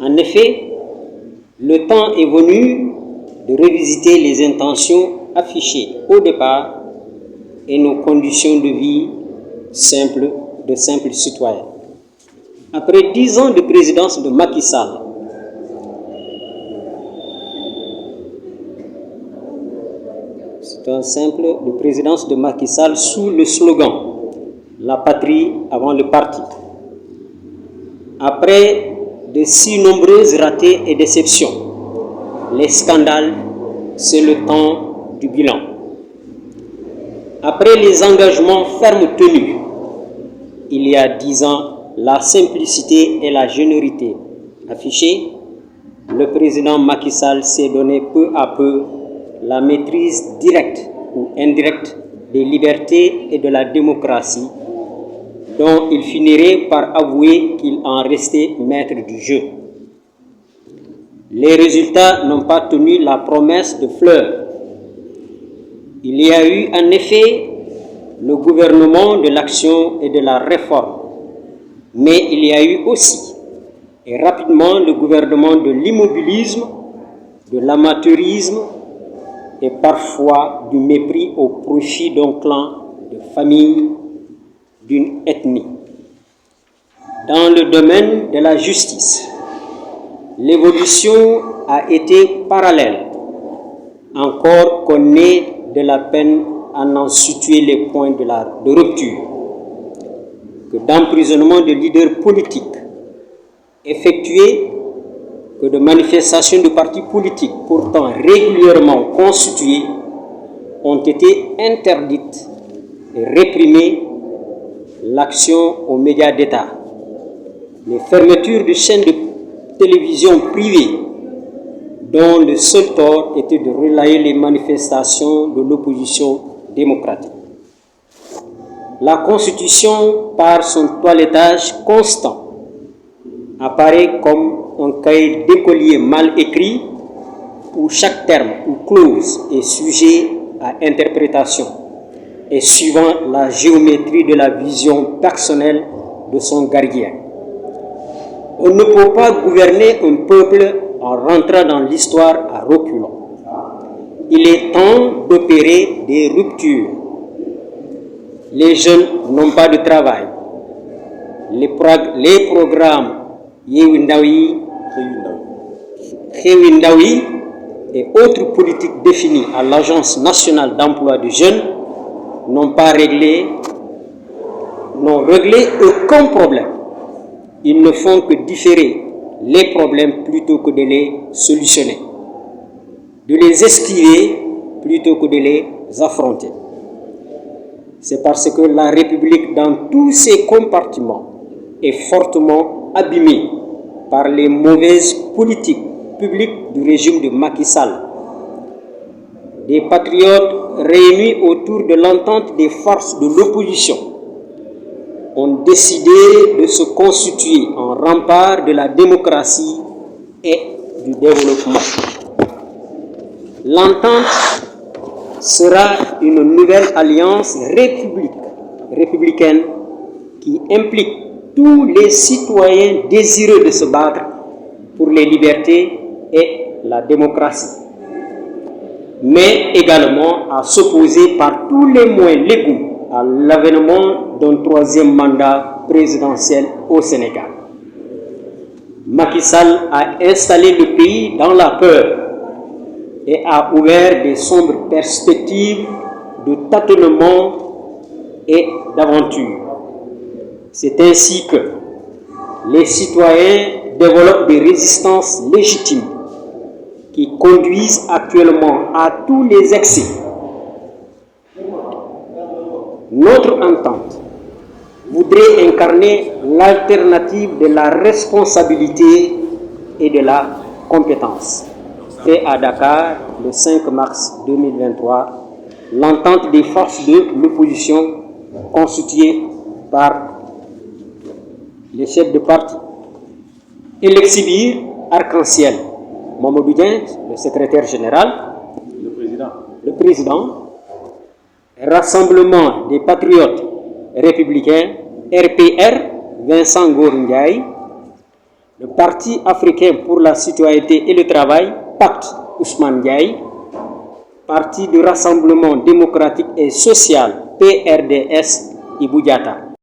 En effet, le temps est venu de revisiter les intentions affichées au départ et nos conditions de vie de simples citoyens. Après 10 ans de présidence de Macky Sall, de présidence de Macky Sall sous le slogan « La patrie avant le parti ». Après de si nombreuses ratées et déceptions, les scandales, c'est le temps du bilan. Après les engagements fermes tenus, il y a 10 ans, la simplicité et la générosité affichées, le président Macky Sall s'est donné peu à peu la maîtrise directe ou indirecte des libertés et de la démocratie, dont il finirait par avouer qu'il en restait maître du jeu. Les résultats n'ont pas tenu la promesse de fleurs. Il y a eu en effet le gouvernement de l'action et de la réforme, mais il y a eu aussi, et rapidement, le gouvernement de l'immobilisme, de l'amateurisme et parfois du mépris au profit d'un clan, de famille, d'une ethnie. Dans le domaine de la justice, l'évolution a été parallèle, encore qu'on ait de la peine à en situer les points de rupture, que d'emprisonnement de leaders politiques effectués, que de manifestations de partis politiques pourtant régulièrement constituées ont été interdites et réprimées, l'action aux médias d'État, les fermetures de chaînes de télévision privées dont le seul tort était de relayer les manifestations de l'opposition démocratique. La Constitution, par son toilettage constant, apparaît comme un cahier d'écolier mal écrit où chaque terme ou clause est sujet à interprétation et suivant la géométrie de la vision personnelle de son gardien. On ne peut pas gouverner un peuple en rentrant dans l'histoire à reculons. Il est temps d'opérer des ruptures. Les jeunes n'ont pas de travail. Les programmes Yewindawi et autres politiques définies à l'Agence nationale d'emploi des jeunes n'ont réglé aucun problème. Ils ne font que différer les problèmes plutôt que de les solutionner, de les esquiver plutôt que de les affronter. C'est parce que la République, dans tous ses compartiments, est fortement abîmée par les mauvaises politiques publiques du régime de Macky Sall. Des patriotes réunis autour de l'entente des forces de l'opposition ont décidé de se constituer en rempart de la démocratie et du développement. L'entente sera une nouvelle alliance républicaine qui implique tous les citoyens désireux de se battre pour les libertés et la démocratie, mais également à s'opposer par tous les moyens légaux à l'avènement d'un troisième mandat présidentiel au Sénégal. Macky Sall a installé le pays dans la peur et a ouvert des sombres perspectives de tâtonnement et d'aventure. C'est ainsi que les citoyens développent des résistances légitimes qui conduisent actuellement à tous les excès. Notre entente voudrait incarner l'alternative de la responsabilité et de la compétence. Fait à Dakar le 5 mars 2023, l'entente des forces de l'opposition constituée par les chefs de parti. Elexibir, Arc-en-Ciel, Mamadou Dieng, le secrétaire général, le président, Rassemblement des patriotes républicains, RPR, Vincent Ngor Ndiaye, le Parti africain pour la citoyenneté et le travail, Pacte Ousmane Diaye, Parti du Rassemblement démocratique et social, PRDS, Ibou Diatta.